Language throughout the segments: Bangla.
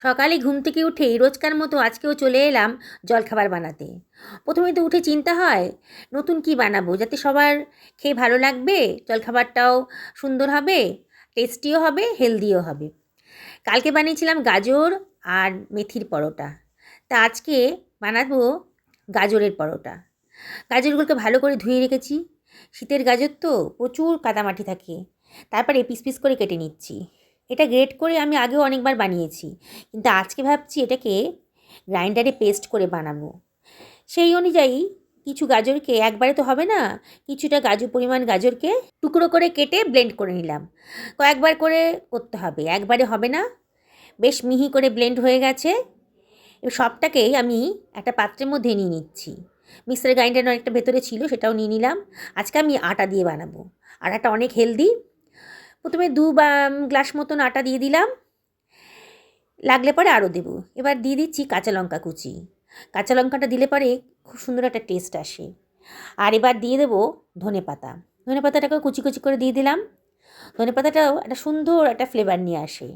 সকালে ঘুম থেকে উঠেই রোজকার মতো আজকেও চলে এলাম জলখাবার বানাতে। প্রথমে তো উঠে চিন্তা হয় নতুন কি বানাবো যাতে সবার খেয়ে ভালো লাগবে, জলখাবারটাও সুন্দর হবে, টেস্টিও হবে, হেলদিও হবে। কালকে বানিয়েছিলাম গাজর আর মেথির পরোটা। তা আজকে বানাবো গাজরের পরোটা। গাজরগুলোকে ভালো করে ধুয়ে রেখেছি। শীতের গাজর তো প্রচুর কাদামাটি থাকে। তারপরে পিস পিস করে কেটে নিচ্ছি। এটা গ্রেট করে আমি আগেও অনেকবার বানিয়েছি, কিন্তু আজকে ভাবছি এটাকে গ্রাইন্ডারে পেস্ট করে বানাবো। সেই অনুযায়ী কিছু গাজরকে একবারে তো হবে না, কিছুটা পরিমাণ গাজরকে টুকরো করে কেটে ব্লেন্ড করে নিলাম। কয়েকবার করে করতে হবে, একবারে হবে না। বেশ মিহি করে ব্লেন্ড হয়ে গেছে। এবার সবটাকেই আমি একটা পাত্রের মধ্যে নিয়ে নিচ্ছি। মিক্সার গ্রাইন্ডার অনেকটা ভেতরে ছিল, সেটাও নিয়ে নিলাম। আজকে আমি আটা দিয়ে বানাবো। আটাটা অনেক হেলদি। প্রথমে গ্লাস মতন আটা দিয়ে দিলাম, লাগলে পরে আরও দেবো। এবার দিয়ে দিচ্ছি কাঁচা লঙ্কা কুচি। কাঁচা লঙ্কাটা দিলে পরে খুব সুন্দর একটা টেস্ট আসে। আর এবার দিয়ে দেবো ধনে পাতা। ধনে পাতাটাকেও কুচি কুচি করে দিয়ে দিলাম। ধনে পাতাটাও একটা সুন্দর একটা ফ্লেভার নিয়ে আসে।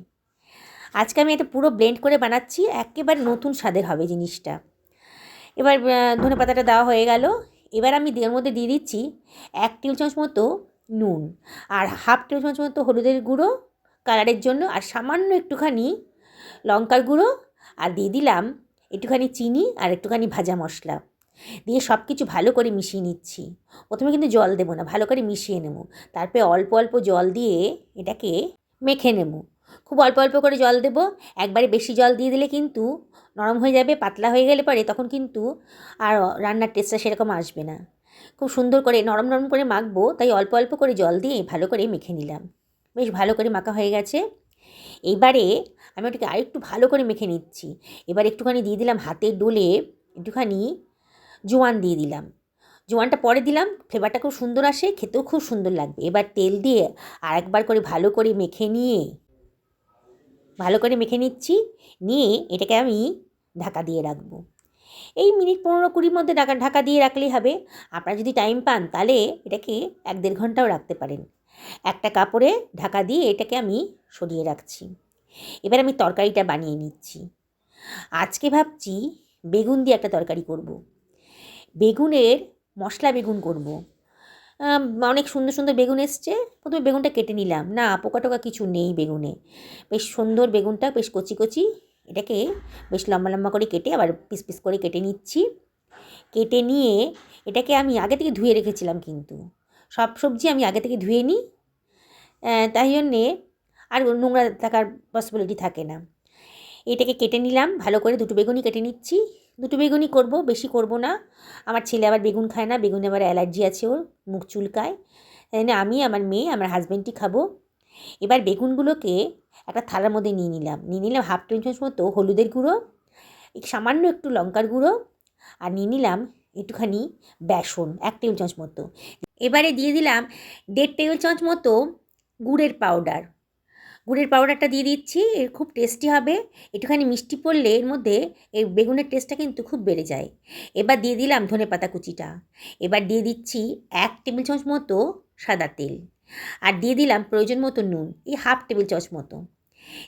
আজকে আমি এটা পুরো ব্লেন্ড করে বানাচ্ছি, একেবারে নতুন স্বাদের হবে জিনিসটা। এবার ধনে পাতাটা দেওয়া হয়ে গেল। এবার আমি এর মধ্যে দিয়ে দিচ্ছি 1 টেবিল চামচ মতো নুন, আর হাফ টেবিল চামচ মতো হলুদের গুঁড়ো কালারের জন্য, আর সামান্য একটুখানি লঙ্কার গুঁড়ো, আর দিয়ে দিলাম একটুখানি চিনি আর একটুখানি ভাজা মশলা। দিয়ে সব কিছু ভালো করে মিশিয়ে নিচ্ছি। প্রথমে কিন্তু জল দেবো না, ভালো করে মিশিয়ে নেব। তারপরে অল্প অল্প জল দিয়ে এটাকে মেখে নেব। খুব অল্প অল্প করে জল দেবো। একবারে বেশি জল দিয়ে দিলে কিন্তু নরম হয়ে যাবে, পাতলা হয়ে গেলে পরে তখন কিন্তু আর রান্নার টেস্টটা সেরকম আসবে না। খুব সুন্দর করে নরম নরম করে মাখবো, তাই অল্প অল্প করে জল দিয়ে ভালো করে মেখে নিলাম। বেশ ভালো করে মাখা হয়ে গেছে। এইবারে আমি ওটাকে আরেকটু ভালো করে মেখে নিচ্ছি। এবার একটুখানি দিয়ে দিলাম হাতের ডোলে, একটুখানি জোয়ান দিয়ে দিলাম। জোয়ানটা পরে দিলাম, ফ্লেভারটা খুব সুন্দর আসে, খেতেও খুব সুন্দর লাগবে। এবার তেল দিয়ে আরেকবার করে ভালো করে মেখে নিচ্ছি। নিয়ে এটাকে আমি ঢাকা দিয়ে রাখবো। এই মিনিট 15-20 মধ্যে ঢাকা দিয়ে রাখলেই হবে। আপনারা যদি টাইম পান তাহলে এটাকে 1-1.5 ঘন্টাও রাখতে পারেন। একটা কাপড়ে ঢাকা দিয়ে এটাকে আমি সরিয়ে রাখছি। এবার আমি তরকারিটা বানিয়ে নিচ্ছি। আজকে ভাবছি বেগুন দিয়ে একটা তরকারি করব। বেগুনের মশলা বেগুন করব। অনেক সুন্দর সুন্দর বেগুন এসছে। প্রথমে বেগুনটা কেটে নিলাম, না পোকা টোকা কিছু নেই বেগুনে। বেশ সুন্দর বেগুনটা, বেশ কচি কচি। এটাকে বেশ লম্বা লম্বা করে কেটে আবার পিস পিস করে কেটে নিচ্ছি। কেটে নিয়ে এটাকে আমি আগে থেকে ধুয়ে রেখেছিলাম, কিন্তু সব সবজি আমি আগে থেকে ধুয়ে নিই। তাই জন্যে আর নোংরা থাকার পসিবিলিটি থাকে না। এটাকে কেটে নিলাম ভালো করে, দুটো বেগুনই কেটে নিচ্ছি। দুটো বেগুনই করব, বেশি করব না। আমার ছেলে আবার বেগুন খায় না, বেগুনে আবার অ্যালার্জি আছে, ওর মুখ চুলকায়। তাই জন্য আমি, আমার মেয়ে, আমার হাজব্যান্ডই খাবো। এবার বেগুনগুলোকে একটা থালার মধ্যে নিয়ে নিলাম হাফ টেবিল চামচ মতো হলুদের গুঁড়ো, সামান্য একটু লঙ্কার গুঁড়ো, আর নিয়ে নিলাম একটুখানি বেসন 1 টেবিল চামচ মতো। এবারে দিয়ে দিলাম 1.5 টেবিল চামচ মতো গুড়ের পাউডার। গুড়ের পাউডারটা দিয়ে দিচ্ছি, এর খুব টেস্টি হবে। একটুখানি মিষ্টি পড়লে এর মধ্যে এই বেগুনের টেস্টটা কিন্তু খুব বেড়ে যায়। এবার দিয়ে দিলাম ধনেপাতা কুচিটা। এবার দিয়ে দিচ্ছি 1 টেবিল চামচ মতো সাদা তেল, আর দিয়ে দিলাম প্রয়োজন মতো নুন, এই হাফ টেবিল চামচ মতো।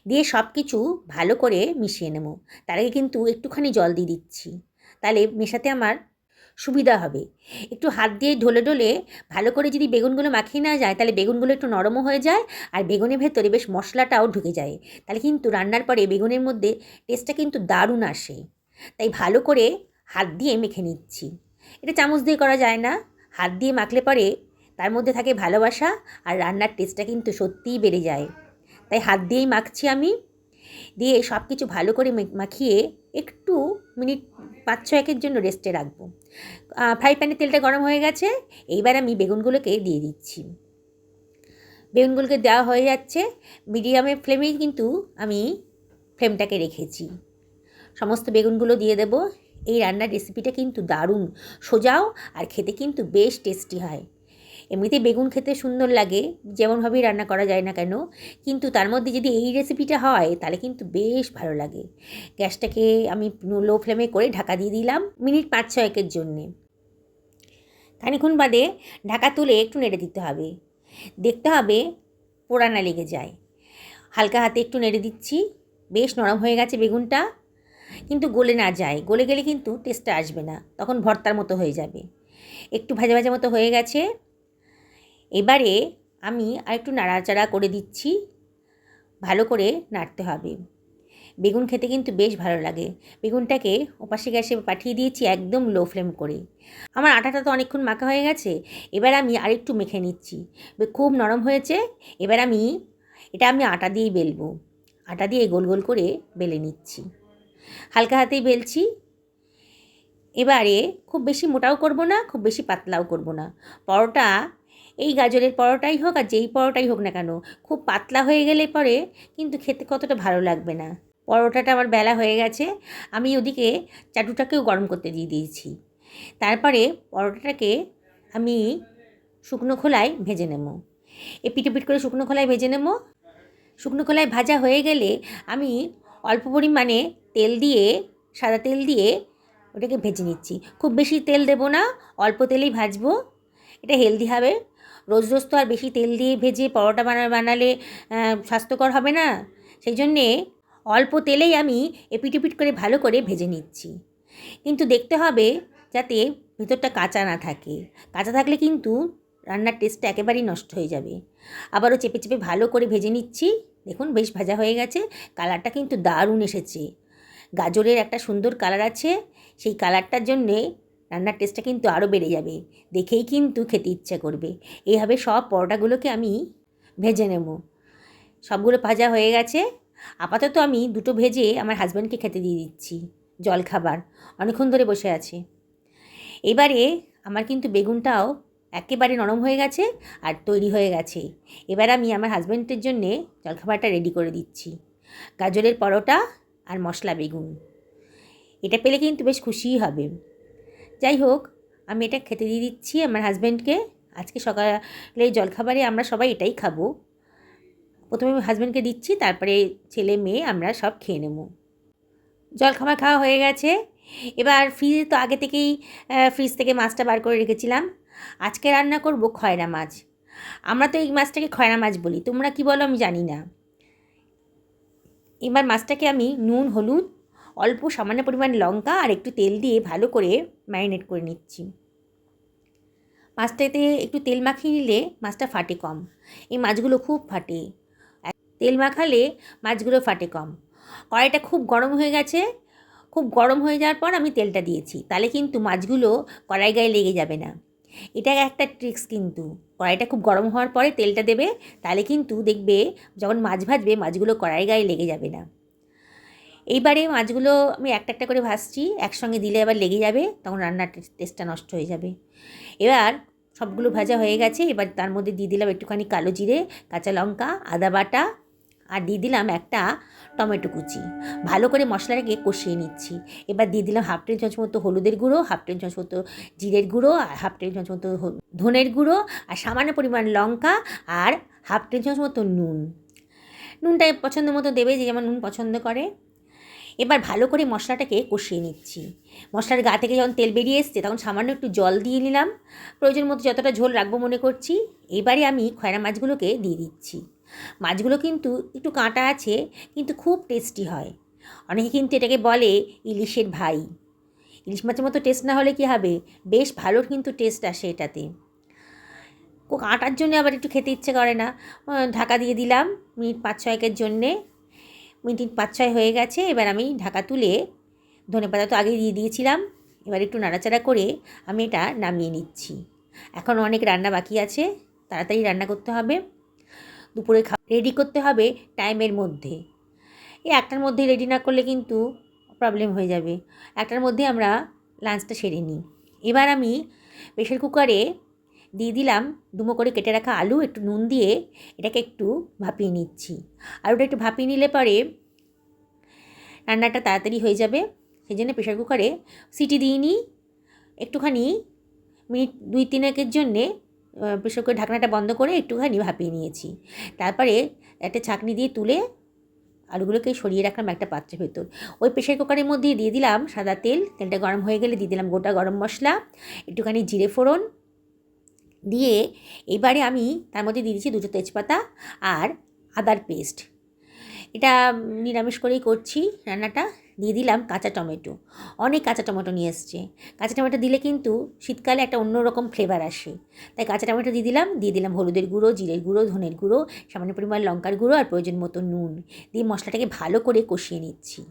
দিয়ে সব কিছু ভালো করে মিশিয়ে নেব। তার আগে কিন্তু একটুখানি জল দিয়ে দিচ্ছি, তাহলে মেশাতে আমার সুবিধা হবে। একটু হাত দিয়ে ঢলে ঢলে ভালো করে যদি বেগুনগুলো মাখিয়ে নেওয়া যায়, তাহলে বেগুনগুলো একটু নরমও হয়ে যায়, আর বেগুনের ভেতরে বেশ মশলাটাও ঢুকে যায়। তাহলে কিন্তু রান্নার পরে বেগুনের মধ্যে টেস্টটা কিন্তু দারুণ আসে। তাই ভালো করে হাত দিয়ে মেখে নিচ্ছি। এটা চামচ দিয়ে করা যায় না, হাত দিয়ে মাখলে পরে তার মধ্যে থাকে ভালোবাসা, আর রান্নার টেস্টটা কিন্তু সত্যিই বেড়ে যায়। তাই হাত দিয়েই মাখছি আমি। দিয়ে সব কিছু ভালো করে মাখিয়ে একটু মিনিট 5-6 জন্য রেস্টে রাখবো। ফ্রাই প্যানে তেলটা গরম হয়ে গেছে। এইবার আমি বেগুনগুলোকে দিয়ে দিচ্ছি। বেগুনগুলোকে দেওয়া হয়ে যাচ্ছে। মিডিয়ামের ফ্লেমেই কিন্তু আমি ফ্লেমটাকে রেখেছি। সমস্ত বেগুনগুলো দিয়ে দেব। এই রান্নার রেসিপিটা কিন্তু দারুণ সোজাও, আর খেতে কিন্তু বেশ টেস্টি হয়। এমনিতে বেগুন খেতে সুন্দর লাগে যেমনভাবেই রান্না করা যায় না কেন, কিন্তু তার মধ্যে যদি এই রেসিপিটা হয় তাহলে কিন্তু বেশ ভালো লাগে। গ্যাসটাকে আমি লো ফ্লেমে করে ঢাকা দিয়ে দিলাম মিনিট 5-6 জন্যে। খানিক্ষণ বাদে ঢাকা তুলে একটু নেড়ে দিতে হবে। দেখতে হবে পোড়া না লেগে যায়। হালকা হাতে একটু নেড়ে দিচ্ছি। বেশ নরম হয়ে গেছে বেগুনটা, কিন্তু গলে না যায়, গলে গেলে কিন্তু টেস্টটা আসবে না, তখন ভর্তার মতো হয়ে যাবে। একটু ভাজা ভাজা মতো হয়ে গেছে। এবারে আমি আরেকটু নাড়াচাড়া করে দিচ্ছি, ভালো করে নাড়তে হবে। বেগুন খেতে কিন্তু বেশ ভালো লাগে। বেগুনটাকে ওপাশে গ্যাসে পাঠিয়ে দিয়েছি একদম লো ফ্লেম করে। আমার আটাটা তো অনেকক্ষণ মাখা হয়ে গেছে, এবার আমি আরেকটু মেখে নিচ্ছি। খুব নরম হয়েছে। এবার এটা আমি আটা দিয়েই বেলবো। আটা দিয়ে গোল গোল করে বেলে নিচ্ছি, হালকা হাতেই বেলছি। এবারে খুব বেশি মোটাও করব না, খুব বেশি পাতলাও করব না। পরোটা, এই গাজরের পরোটাই হোক আর যেই পরোটাই হোক না কেন, খুব পাতলা হয়ে গেলে পরে কিন্তু খেতে কতটা ভালো লাগবে না। পরোটাটা আমার বেলা হয়ে গেছে, আমি ওদিকে চাটুটাকেও গরম করতে দিয়ে দিয়েছি। তারপরে পরোটাটাকে আমি শুকনো খোলায় ভেজে নেব। এপিট করে শুকনো খোলায় ভেজে নেব। শুকনো খোলায় ভাজা হয়ে গেলে আমি অল্প পরিমাণে তেল দিয়ে, সাদা তেল দিয়ে ওটাকে ভেজে নিচ্ছি। খুব বেশি তেল দেবো না, অল্প তেলেই ভাজবো, এটা হেলদি হবে। রোজ রোজ তো আর বেশি তেল দিয়ে ভেজে পরোটা বানালে স্বাস্থ্যকর হবে না। সেই জন্যে অল্প তেলেই আমি এপিট করে ভালো করে ভেজে নিচ্ছি। কিন্তু দেখতে হবে যাতে ভেতরটা কাঁচা না থাকে। কাঁচা থাকলে কিন্তু রান্নার টেস্টটা একেবারেই নষ্ট হয়ে যাবে। আবারও চেপে চেপে ভালো করে ভেজে নিচ্ছি। দেখুন বেশ ভাজা হয়ে গেছে, কালারটা কিন্তু দারুণ এসেছে। গাজরের একটা সুন্দর কালার আছে, সেই কালারটার জন্যে রান্নার টেস্টটা কিন্তু আরও বেড়ে যাবে, দেখেই কিন্তু খেতে ইচ্ছা করবে। এইভাবে সব পরোটাগুলোকে আমি ভেজে নেব। সবগুলো ভাজা হয়ে গেছে। আপাতত আমি দুটো ভেজে আমার হাজব্যান্ডকে খেতে দিয়ে দিচ্ছি, জলখাবার, অনেকক্ষণ ধরে বসে আছে। এবারে আমার কিন্তু বেগুনটাও একেবারে নরম হয়ে গেছে আর তৈরি হয়ে গেছে। এবার আমি আমার হাজব্যান্ডের জন্যে জলখাবারটা রেডি করে দিচ্ছি। গাজরের পরোটা আর মশলা বেগুন, এটা পেলে কিন্তু বেশ খুশিই হবে। যাই হোক, আমি এটা খেতে দিয়ে দিচ্ছি আমার হাজব্যান্ডকে। আজকে সকালে জলখাবারে আমরা সবাই এটাই খাবো। প্রথমে আমি হাজব্যান্ডকে দিচ্ছি, তারপরে ছেলে মেয়ে আমরা সব খেয়ে নেব। জলখাবার খাওয়া হয়ে গেছে। এবার ফ্রিজে তো আগে থেকেই ফ্রিজ থেকে মাছটা বার করে রেখেছিলাম। আজকে রান্না করব খয়রা মাছ। আমরা তো এই মাছটাকে খয়রা মাছ বলি, তোমরা কি বলো আমি জানি না। এবার মাছটাকে আমি নুন, হলুদ, অল্প সামান্য পরিমাণ লঙ্কা আর একটু তেল দিয়ে ভালো করে ম্যারিনেট করে নিচ্ছি। মাছটাতে একটু তেল মাখিয়ে নিলে মাছটা ফাটে কম। এই মাছগুলো খুব ফাটে, তেল মাখালে মাছগুলো ফাটে কম। কড়াইটা খুব গরম হয়ে গেছে। খুব গরম হয়ে যাওয়ার পর আমি তেলটা দিয়েছি, তাহলে কিন্তু মাছগুলো কড়াই গায়ে লেগে যাবে না। এটা একটা ট্রিক্স কিন্তু, কড়াইটা খুব গরম হওয়ার পরে তেলটা দেবে, তাহলে কিন্তু দেখবে যখন মাছ ভাজবে মাছগুলো কড়াই গায়ে লেগে যাবে না। এইবারে মাছগুলো আমি একটা একটা করে ভাজছি, একসঙ্গে দিলে আবার লেগে যাবে, তখন রান্নার টেস্টটা নষ্ট হয়ে যাবে। এবার সবগুলো ভাজা হয়ে গেছে। এবার তার মধ্যে দিয়ে দিলাম একটুখানি কালো জিরে, কাঁচা লঙ্কা, আদা বাটা, আর দিয়ে দিলাম একটা টমেটো কুচি। ভালো করে মশলাটাকে কষিয়ে নিচ্ছি। এবার দিয়ে দিলাম হাফ টেবিল চামচ মতো হলুদের গুঁড়ো, হাফ টেবিল চামচ মতো জিরের গুঁড়ো, আর হাফ টেবিল চামচ মতো ধনের গুঁড়ো, আর সামান্য পরিমাণ লঙ্কা, আর হাফ টেবিল চামচ মতো নুন। নুনটা পছন্দ মতো দেবে, যে যেমন নুন পছন্দ করে। এবার ভালো করে মশলাটাকে কষিয়ে নিচ্ছি। মশলার গা থেকে যখন তেল বেরিয়ে এসছে তখন সামান্য একটু জল দিয়ে নিলাম, প্রয়োজন মতো যতটা ঝোল রাখবো মনে করছি। এবারে আমি খয়রা মাছগুলোকে দিয়ে দিচ্ছি। মাছগুলো কিন্তু একটু কাঁটা আছে, কিন্তু খুব টেস্টি হয়। অনেকে কিন্তু এটাকে বলে ইলিশের ভাই। ইলিশ মাছের মতো টেস্ট না হলে কী হবে, বেশ ভালো কিন্তু টেস্ট আসে এটাতে। কাঁটার জন্য আবার একটু খেতে ইচ্ছে করে না। ঢাকা দিয়ে দিলাম মিনিট 5-6 জন্যে। মিনিট 5-6 হয়ে গেছে। এবার আমি ঢাকা তুলে, ধনেপাতা তো আগেই দিয়ে দিয়েছিলাম, এবার একটু নাড়াচাড়া করে আমি এটা নামিয়ে নিচ্ছি। এখন অনেক রান্না বাকি আছে, তাড়াতাড়ি রান্না করতে হবে। দুপুরে রেডি করতে হবে টাইমের মধ্যে। এই 1টার মধ্যে রেডি না করলে কিন্তু প্রবলেম হয়ে যাবে। 1টার মধ্যে আমরা লাঞ্চটা সেরে নিই। এবার আমি প্রেশার কুকারে দিয়ে দিলাম ডুমো করে কেটে রাখা আলু, একটু নুন দিয়ে এটাকে একটু ভাপিয়ে নিচ্ছি। আলুটা একটু ভাপিয়ে নিলে পরে রান্নাটা তাড়াতাড়ি হয়ে যাবে। সেই জন্য প্রেশার কুকারে সিটি দিইনি, একটুখানি মিনিট 2-3 জন্যে প্রেশার কুকারের ঢাকনাটা বন্ধ করে একটুখানি ভাপিয়ে নিয়েছি। তারপরে একটা ছাঁকনি দিয়ে তুলে আলুগুলোকে সরিয়ে রাখলাম একটা পাত্রের ভেতর। ওই প্রেশার কুকারের মধ্যে দিয়ে দিলাম সাদা তেল। তেলটা গরম হয়ে গেলে দিয়ে দিলাম গোটা গরম মশলা, একটুখানি জিরে ফোড়ন দিয়ে এবারে আমি তার মধ্যে দিয়ে দিচ্ছি 2 তেজপাতা আর আদার পেস্ট। এটা নিরামিষ করেই করছি রান্নাটা। দিয়ে দিলাম কাঁচা টমেটো, অনেক কাঁচা টমেটো নিয়ে এসছে। কাঁচা টমেটো দিলে কিন্তু শীতকালে একটা অন্যরকম ফ্লেভার আসে, তাই কাঁচা টমেটো দিয়ে দিলাম হলুদের গুঁড়ো, জিরের গুঁড়ো, ধনের গুঁড়ো, সামান্য পরিমাণ লঙ্কার গুঁড়ো আর প্রয়োজন মতো নুন দিয়ে মশলাটাকে ভালো করে কষিয়ে নিচ্ছি।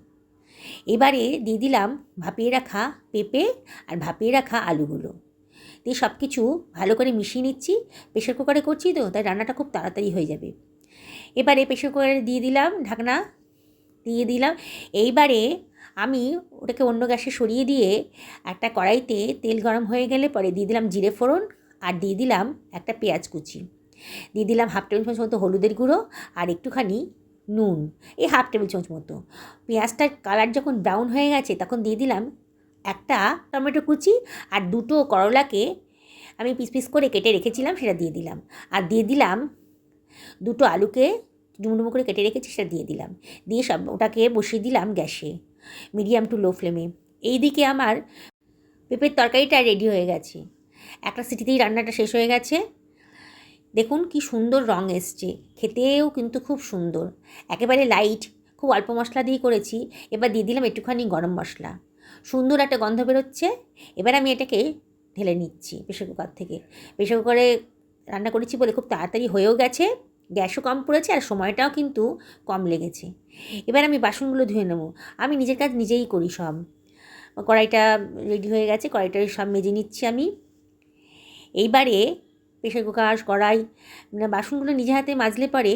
এবারে দিয়ে দিলাম ভাপিয়ে রাখা পেঁপে আর ভাপিয়ে রাখা আলুগুলো দিয়ে সব কিছু ভালো করে মিশিয়ে নিচ্ছি। প্রেশার কুকারে করছি তো, তাই রান্নাটা খুব তাড়াতাড়ি হয়ে যাবে। এবারে প্রেশার কুকারে দিয়ে দিলাম ঢাকনা, দিয়ে দিলাম। এইবারে আমি ওটাকে অন্য গ্যাসে সরিয়ে দিয়ে একটা কড়াইতে তেল গরম হয়ে গেলে পরে দিয়ে দিলাম জিরে ফোড়ন আর দিয়ে দিলাম একটা পেঁয়াজ কুচি, দিয়ে দিলাম হাফ টেবিল চামচ মতো হলুদের গুঁড়ো আর একটুখানি নুন, এই হাফ টেবিল চামচ মতো। পেঁয়াজটার কালার যখন ব্রাউন হয়ে গেছে তখন দিয়ে দিলাম একটা টমেটো কুচি আর দুটো করলাকে আমি পিস পিস করে কেটে রেখেছিলাম সেটা দিয়ে দিলাম। আর দিয়ে দিলাম দুটো আলুকে ডুমো ডুমো করে কেটে রেখেছি সেটা দিয়ে দিলাম। দিয়ে সব ওটাকে বসিয়ে দিলাম গ্যাসে মিডিয়াম টু লো ফ্লেমে। এই দিকে আমার পেঁপের তরকারিটা রেডি হয়ে গেছে, একটা সিটিতেই রান্নাটা শেষ হয়ে গেছে। দেখুন কি সুন্দর রং এসছে, খেতেও কিন্তু খুব সুন্দর, একেবারে লাইট, খুব অল্প মশলা দিয়ে করেছি। এবার দিয়ে দিলাম একটুখানি গরম মশলা, সুন্দর একটা গন্ধ বেরোচ্ছে। এবার আমি এটাকে ঢেলে নিচ্ছি প্রেশার কুকার থেকে। প্রেশার কুকারে রান্না করেছি বলে খুব তাড়াতাড়ি হয়েও গেছে, গ্যাসও কম পড়েছে আর সময়টাও কিন্তু কম লেগেছে। এবার আমি বাসনগুলো ধুয়ে নেব, আমি নিজের কাজ নিজেই করি সব। কড়াইটা রেডি হয়ে গেছে, কড়াইটা সব মেজে নিচ্ছি আমি। এইবারে প্রেশার কুকার কড়াই বাসনগুলো নিজে হাতে মাজলে পরে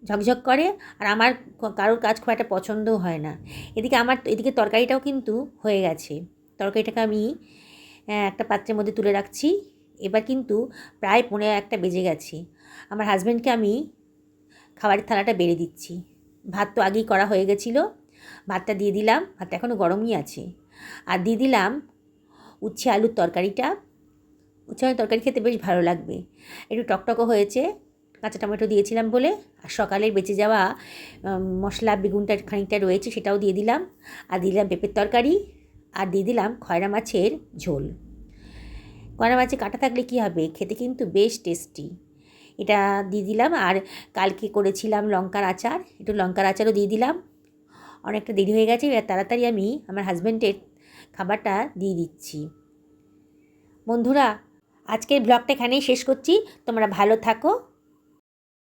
ঝকঝক করে, আর আমার কারোর কাজ খুব একটা পছন্দও হয় না। এদিকে তরকারিটাও কিন্তু হয়ে গেছে, তরকারিটাকে আমি একটা পাত্রের মধ্যে তুলে রাখছি। এবার কিন্তু প্রায় 1:45 বেজে গেছে। আমার হাজব্যান্ডকে আমি খাবারের থালাটা বেড়ে দিচ্ছি। ভাত তো আগেই করা হয়ে গেছিলো, ভাতটা দিয়ে দিলাম, ভাতটা এখনও গরমই আছে। আর দিয়ে দিলাম উচ্ছে আলুর তরকারিটা। উচ্ছে আলুর তরকারি খেতে বেশ ভালো লাগবে, একটু টকটকও হয়েছে, কাঁচা টমেটো দিয়েছিলাম বলে। আর সকালের বেঁচে যাওয়া মশলা বেগুনটা খানিকটা রয়েছে সেটাও দিয়ে দিলাম। আর দিলাম পেঁপের তরকারি, আর দিয়ে দিলাম খয়রা মাছের ঝোল। খয়রা মাছের কাঁটা থাকলে কী হবে, খেতে কিন্তু বেশ টেস্টি। এটা দিয়ে দিলাম। আর কালকে করেছিলাম লঙ্কার আচার, একটু লঙ্কার আচারও দিয়ে দিলাম। অনেকটা দেরি হয়ে গেছে, এবার তাড়াতাড়ি আমি আমার হাজব্যান্ডের খাবারটা দিয়ে দিচ্ছি। বন্ধুরা, আজকের ব্লগটা এখানেই শেষ করছি। তোমরা ভালো থাকো,